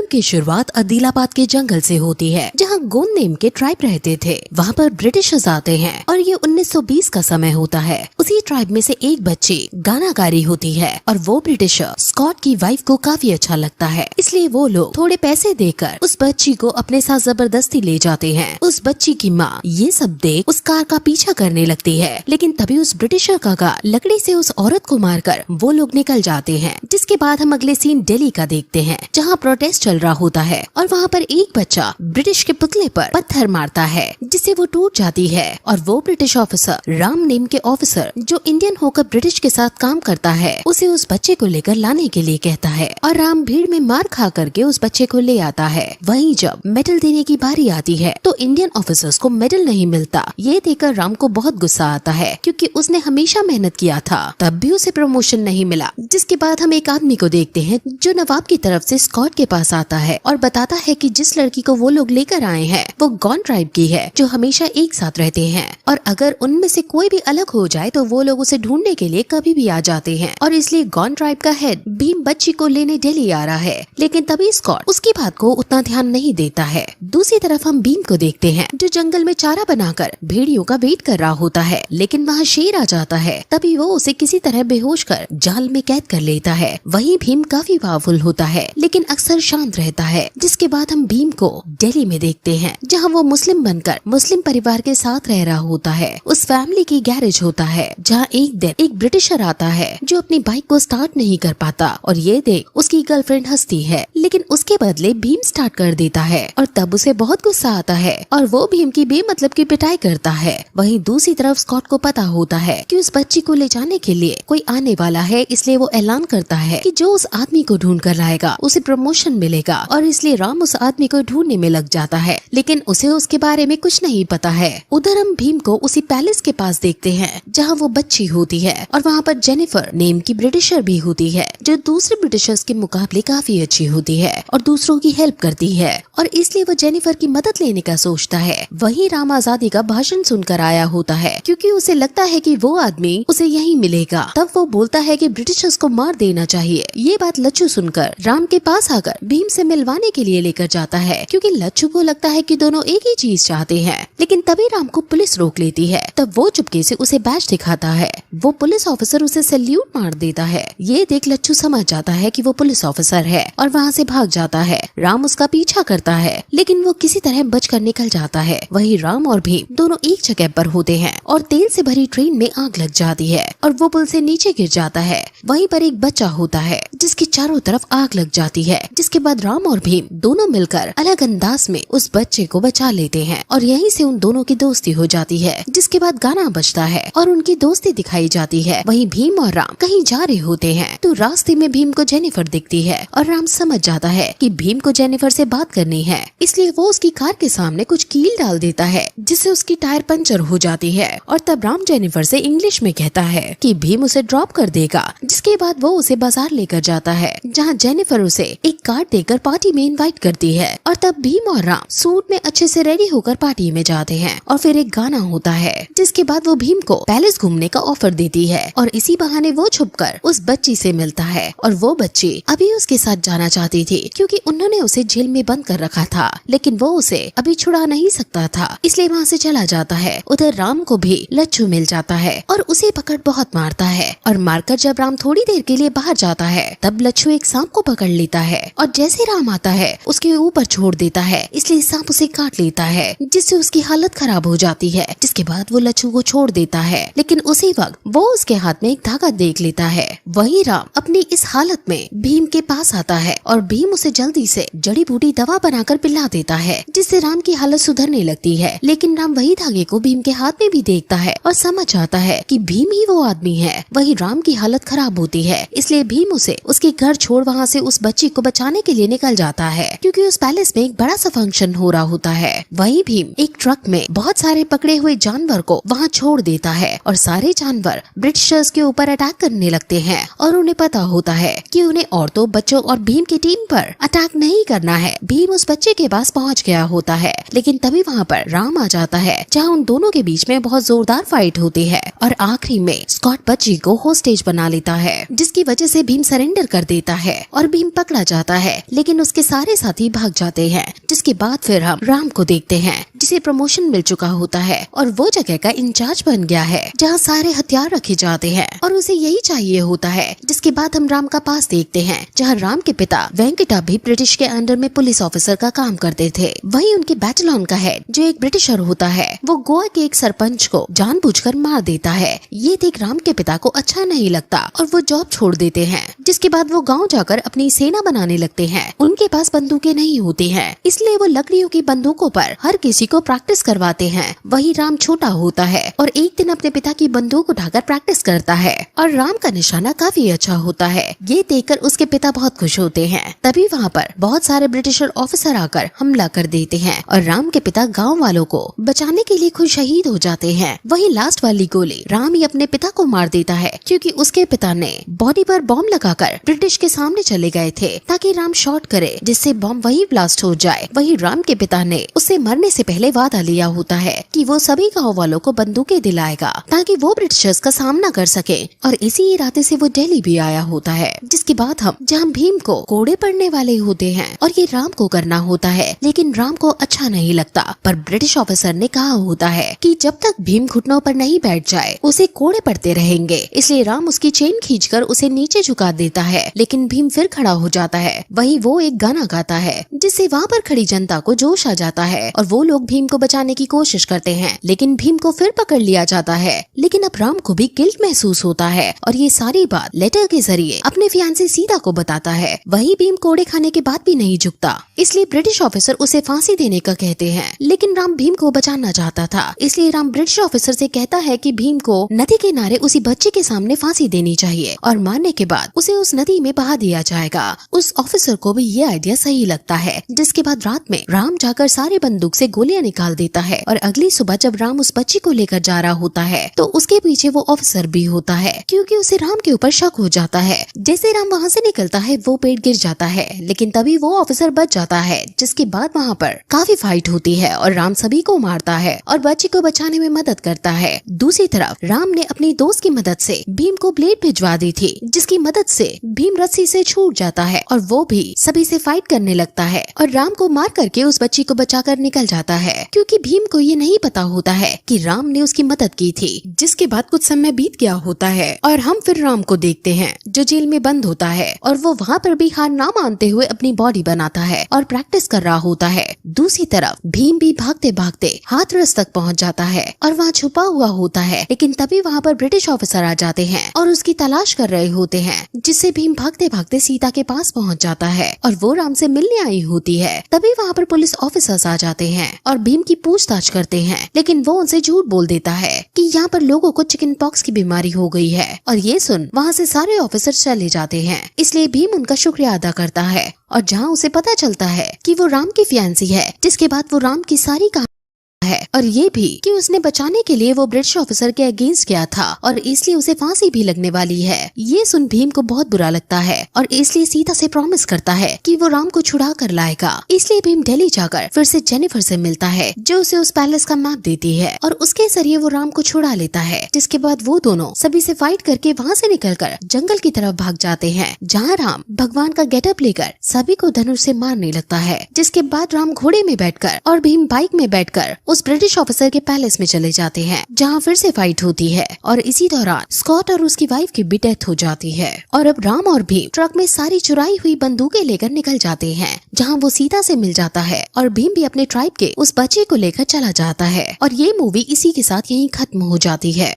की शुरुआत अदीलाबाद के जंगल से होती है, जहाँ गोंड नेम के ट्राइब रहते थे। वहाँ पर ब्रिटिशर्स आते हैं और ये 1920 का समय होता है। उसी ट्राइब में से एक बच्ची गानाकारी होती है और वो ब्रिटिशर स्कॉट की वाइफ को काफी अच्छा लगता है, इसलिए वो लोग थोड़े पैसे देकर उस बच्ची को अपने साथ जबरदस्ती ले जाते हैं। उस बच्ची की माँ ये सब देख उस कार का पीछा करने लगती है, लेकिन तभी उस ब्रिटिशर का लकड़ी से उस औरत को मारकर वो लोग निकल जाते हैं। जिसके बाद हम अगले सीन दिल्ली का देखते हैं, जहाँ प्रोटेस्ट चल रहा होता है और वहाँ पर एक बच्चा ब्रिटिश के पुतले पर पत्थर मारता है, जिससे वो टूट जाती है और वो ब्रिटिश ऑफिसर राम नेम के ऑफिसर जो इंडियन होकर ब्रिटिश के साथ काम करता है, उसे उस बच्चे को लेकर लाने के लिए कहता है और राम भीड़ में मार खा करके उस बच्चे को ले आता है। वहीं जब मेडल देने की बारी आती है तो इंडियन ऑफिसर्स को मेडल नहीं मिलता। ये देखकर राम को बहुत गुस्सा आता है, क्योंकि उसने हमेशा मेहनत किया था, तब भी उसे प्रमोशन नहीं मिला। जिसके बाद हम एक आदमी को देखते हैं जो नवाब की तरफ से स्कॉट के पास आता है और बताता है कि जिस लड़की को वो लोग लेकर आए हैं वो गॉन ट्राइब की है, जो हमेशा एक साथ रहते हैं और अगर उनमें से कोई भी अलग हो जाए तो वो लोग उसे ढूंढने के लिए कभी भी आ जाते हैं। और इसलिए गॉन ट्राइब का हेड भीम बच्ची को लेने दिल्ली आ रहा है, लेकिन तभी स्कॉट उसकी बात को उतना ध्यान नहीं देता है। दूसरी तरफ हम भीम को देखते हैं जो जंगल में चारा बनाकर भेड़ियों का वेट कर रहा होता है, लेकिन वहाँ शेर आ जाता है। तभी वो उसे किसी तरह बेहोश कर जाल में कैद कर लेता है। वहीं भीम काफी पावरफुल होता है, लेकिन अक्सर शांत रहता है। जिसके बाद हम भीम को दिल्ली में देखते हैं, जहाँ वो मुस्लिम बनकर मुस्लिम परिवार के साथ रह रहा होता है। उस फैमिली की गैरेज होता है, जहाँ एक दिन एक ब्रिटिशर आता है जो अपनी बाइक को स्टार्ट नहीं कर पाता और ये देख उसकी गर्लफ्रेंड हंसती है, लेकिन उसके बदले भीम स्टार्ट कर देता है और तब उसे बहुत गुस्सा आता है और वो भीम की बेमतलब की पिटाई करता है। वहीं दूसरी तरफ स्कॉट को पता होता है कि उस बच्ची को ले जाने के लिए कोई आने वाला है, इसलिए वो ऐलान करता है कि जो उस आदमी को ढूंढ कर लाएगा उसे प्रमोशन मिलेगा। और इसलिए राम उस आदमी को ढूंढने में लग जाता है, लेकिन उसे उसके बारे में कुछ नहीं पता है। उधर हम भीम को उसी पैलेस के पास देखते हैं जहाँ वो बच्ची होती है और वहाँ पर जेनिफर नेम की ब्रिटिशर भी होती है, जो दूसरे ब्रिटिशर्स के मुकाबले काफी अच्छी होती है और दूसरों की हेल्प करती है, और इसलिए वो जेनिफर की मदद लेने का सोचता है। वहीं राम आजादी का भाषण सुनकर आया होता है, क्योंकि उसे लगता है कि वो आदमी उसे यहीं मिलेगा। तब वो बोलता है कि ब्रिटिशर्स को मार देना चाहिए। ये बात लच्छू सुनकर राम के पास आकर भीम से मिलवाने के लिए लेकर जाता है, क्योंकि लच्छू को लगता है कि दोनों एक ही चीज चाहते हैं। लेकिन तभी राम को पुलिस रोक लेती है। तब वो चुपके से उसे बैच दिखाता है। वो पुलिस ऑफिसर उसे सैल्यूट मार देता है। ये देख लच्छू समझ जाता है कि वो पुलिस ऑफिसर है और वहाँ से भाग जाता है। राम उसका पीछा करता है, लेकिन वो किसी तरह बचकर निकल जाता है। वही राम और भीम दोनों एक जगह पर होते हैं और तेल से भरी ट्रेन में आग लग जाती है और वो पुल से नीचे गिर जाता है। वहीं पर एक बच्चा होता है जिसकी चारों तरफ आग लग जाती है। जिसके बाद राम और भीम दोनों मिलकर अलग अंदाज में उस बच्चे को बचा लेते हैं और यहीं से उन दोनों की दोस्ती हो जाती है। जिसके बाद गाना बजता है और उनकी दोस्ती दिखाई जाती है। वहीं भीम और राम कहीं जा रहे होते हैं तो रास्ते में भीम को जेनिफर दिखती है और राम समझ जाता है कि भीम को जेनिफर से बात करनी है, इसलिए वो उसकी कार के सामने कुछ कील डाल देता है, जिससे उसकी टायर पंचर हो जाती है। और तब राम जेनिफर से इंग्लिश में कहता है कि भीम उसे ड्रॉप कर देगा। जिसके बाद वो उसे बाजार लेकर जाता है, जहाँ जेनिफर उसे एक कार्ड देकर पार्टी में इनवाइट करती है। और तब भीम और राम सूट में अच्छे से रेडी होकर पार्टी में जाते हैं और फिर एक गाना होता है। जिसके बाद वो भीम को पैलेस घूमने का ऑफर देती है और इसी बहाने वो छुपकर उस बच्ची से मिलता है। और वो बच्ची अभी उसके साथ जाना चाहती थी, क्योंकि उन्होंने उसे जेल में बंद कर रखा था, लेकिन वो उसे अभी छुड़ा नहीं सकता था, इसलिए वहाँ से चला जाता है। उधर राम को भी लच्छू मिल जाता है और उसे पकड़ बहुत मारता है। और मारकर जब राम थोड़ी देर के लिए बाहर जाता है, तब लच्छू एक सांप को पकड़ लेता है और जैसे राम आता है उसके ऊपर छोड़ देता है, इसलिए सांप उसे काट लेता है, जिससे उसकी हालत खराब हो जाती है। जिसके बाद वो लच्छू को छोड़ देता है, लेकिन उसी वक्त वो उसके हाथ में एक धागा देख लेता है। वही राम अपनी इस हालत में भीम के पास आता है और भीम उसे जल्दी से जड़ी बूटी दवा बनाकर पिला देता है, जिससे राम की हालत सुधरने लगती है। लेकिन राम वही धागे को भीम के हाथ में भी देखता है और समझ आता है कि भीम ही वो आदमी है। वही राम की हालत खराब होती है, इसलिए भीम उसे उसके घर छोड़ वहाँ से उस बच्ची को बचाने के लिए निकल जाता है, क्योंकि उस पैलेस में एक बड़ा सा फंक्शन हो रहा होता है। वही भीम एक ट्रक में बहुत सारे पकड़े हुए जानवर को वहाँ छोड़ देता है और सारे जानवर ब्रिटिशर्स के ऊपर अटैक करने लगते हैं। और उन्हें पता होता है कि उन्हें औरतों, बच्चों और भीम की टीम पर अटैक नहीं करना है। भीम उस बच्चे के पास पहुँच गया होता है, लेकिन तभी वहाँ पर राम आ जाता है, जहाँ उन दोनों के बीच में बहुत जोरदार फाइट होती है। और आखिरी में स्कॉट बच्ची को होस्टेज बना लेता है, जिसकी वजह से भीम सरेंडर कर देता है और भीम पकड़ा जाता है, लेकिन उसके सारे साथी भाग जाते हैं। जिसके बाद फिर हम राम को देखते हैं, जिसे प्रमोशन मिल चुका होता है और वो जगह का इंचार्ज बन गया है जहाँ सारे हथियार रखे जाते हैं और उसे यही चाहिए होता है। जिसके बाद हम राम का पास देखते हैं, जहाँ राम के पिता वेंकटा भी ब्रिटिश के अंडर में पुलिस ऑफिसर का काम करते थे। वहीं उनके बैटलॉन का हेड जो एक ब्रिटिशर होता है, वो गोवा के एक सरपंच को जानबूझकर मार देता है। ये देख राम के पिता को अच्छा नहीं लगता और वो जॉब छोड़ देते हैं। जिसके बाद वो गाँव जाकर अपनी सेना बनाने लगते हैं। उनके पास बंदूकें नहीं होती हैं, इसलिए वो लकड़ियों की बंदूकों पर हर किसी को प्रैक्टिस करवाते हैं। वही राम छोटा होता है और एक दिन अपने पिता की बंदूक उठाकर प्रैक्टिस करता है और राम का निशाना काफी अच्छा होता है। ये देखकर उसके पिता बहुत खुश होते हैं। तभी वहाँ पर बहुत सारे ब्रिटिशर ऑफिसर आकर हमला कर देते हैं और राम के पिता गाँव वालों को बचाने के लिए खुद शहीद हो जाते हैं। वही लास्ट वाली गोली राम ही अपने पिता को मार देता है, क्योंकि उसके पिता ने बॉडी पर बॉम्ब लगाकर ब्रिटिश के सामने चले गए थे ताकि राम शॉट करे, जिससे बॉम्ब वही ब्लास्ट हो जाए। वही राम के पिता ने उससे मरने से पहले वादा लिया होता है कि वो सभी गाँव वालों को बंदूकें दिलाएगा ताकि वो ब्रिटिशर्स का सामना कर सके, और इसी इरादे से वो दिल्ली भी आया होता है। जिसके बाद हम जहाँ भीम को कोड़े पड़ने वाले होते हैं और ये राम को करना होता है, लेकिन राम को अच्छा नहीं लगता। पर ब्रिटिश ऑफिसर ने कहा होता है कि जब तक भीम घुटनों पर नहीं बैठ जाए उसे कोड़े पड़ते रहेंगे, इसलिए राम उसकी चेन खींचकर उसे नीचे झुका देता है, लेकिन भीम फिर खड़ा हो जाता है। वही वो एक गाना गाता है, जिससे वहाँ पर खड़ी जनता को जोश आ जाता है और वो लोग भीम को बचाने की कोशिश करते हैं, लेकिन भीम को फिर पकड़ लिया जाता है। लेकिन अब राम को भी गिल्ट महसूस होता है और ये सारी बात लेटर के जरिए अपने फियांसी सीता को बताता है। वही भीम कोड़े खाने के बाद भी नहीं झुकता, इसलिए ब्रिटिश ऑफिसर उसे फांसी देने का कहते हैं, लेकिन राम भीम को बचाना चाहता था। इसलिए राम ब्रिटिश ऑफिसर से कहता है कि भीम को नदी के किनारे उसी बच्चे के सामने फांसी देनी चाहिए और मारने के बाद उसे उस नदी में बहा दिया जाएगा। उस ऑफिसर को भी ये आइडिया सही लगता है। जिसके बाद रात में राम जाकर सारे बंदूक से गोलियां निकाल देता है और अगली सुबह जब राम उस बच्ची को लेकर जा रहा होता है तो उसके पीछे वो ऑफिसर भी होता है, क्योंकि उसे राम के ऊपर शक हो जाता है। जैसे राम वहाँ से निकलता है वो पेड़ गिर जाता है, लेकिन तभी वो ऑफिसर बच जाता है। जिसके बाद वहाँ पर काफी फाइट होती है और राम सभी को मारता है और बच्ची को बचाने में मदद करता है। दूसरी तरफ राम ने अपनी दोस्त की मदद से भीम को ब्लेड भिजवा दी थी, जिसकी मदद से भीम रस्सी से छूट जाता है और वो भी सभी से फाइट करने लगता है और राम को मार करके उस बच्ची को बचाकर निकल जाता है, क्योंकि भीम को ये नहीं पता होता है कि राम ने उसकी मदद की थी। जिसके बाद कुछ समय बीत गया होता है और हम फिर राम को देखते हैं जो जेल में बंद होता है और वो वहाँ पर भी हार ना मानते हुए अपनी बॉडी बनाता है और प्रैक्टिस कर रहा होता है। दूसरी तरफ भीम भी भागते भागते हाथरस तक पहुँच जाता है और वहाँ छुपा हुआ होता है, लेकिन तभी वहाँ पर ब्रिटिश ऑफिसर आ जाते हैं और उसकी तलाश कर रहे होते हैं, जिससे भीम भागते भागते सीता के पास पहुँच जाता है और वो राम से मिलने आई होती है। तभी वहाँ पर पुलिस ऑफिसर्स आ जाते हैं और भीम की पूछताछ करते हैं, लेकिन वो उनसे झूठ बोल देता है कि यहाँ पर लोगों को चिकन पॉक्स की बीमारी हो गई है और ये सुन वहाँ से सारे ऑफिसर चले जाते हैं। इसलिए भीम उनका शुक्रिया अदा करता है और जहाँ उसे पता चलता है कि वो राम की फियांसी है। जिसके बाद वो राम की सारी कहानी है और ये भी कि उसने बचाने के लिए वो ब्रिटिश ऑफिसर के अगेंस्ट गया था और इसलिए उसे फांसी भी लगने वाली है। ये सुन भीम को बहुत बुरा लगता है और इसलिए सीता से प्रॉमिस करता है कि वो राम को छुड़ा कर लाएगा। इसलिए भीम दिल्ली जाकर फिर से जेनिफर से मिलता है, जो उसे उस पैलेस का मैप देती है और उसके जरिए वो राम को छुड़ा लेता है। जिसके बाद वो दोनों सभी से फाइट करके वहाँ से निकलकर जंगल की तरफ भाग जाते हैं, जहाँ राम भगवान का गेटअप लेकर सभी को धनुष से मारने लगता है। जिसके बाद राम घोड़े में बैठकर और भीम बाइक में बैठकर उस ब्रिटिश ऑफिसर के पैलेस में चले जाते हैं, जहाँ फिर से फाइट होती है और इसी दौरान स्कॉट और उसकी वाइफ की भी डेथ हो जाती है। और अब राम और भीम ट्रक में सारी चुराई हुई बंदूकें लेकर निकल जाते हैं, जहाँ वो सीता से मिल जाता है और भीम भी अपने ट्राइब के उस बच्चे को लेकर चला जाता है और ये मूवी इसी के साथ यहीं खत्म हो जाती है।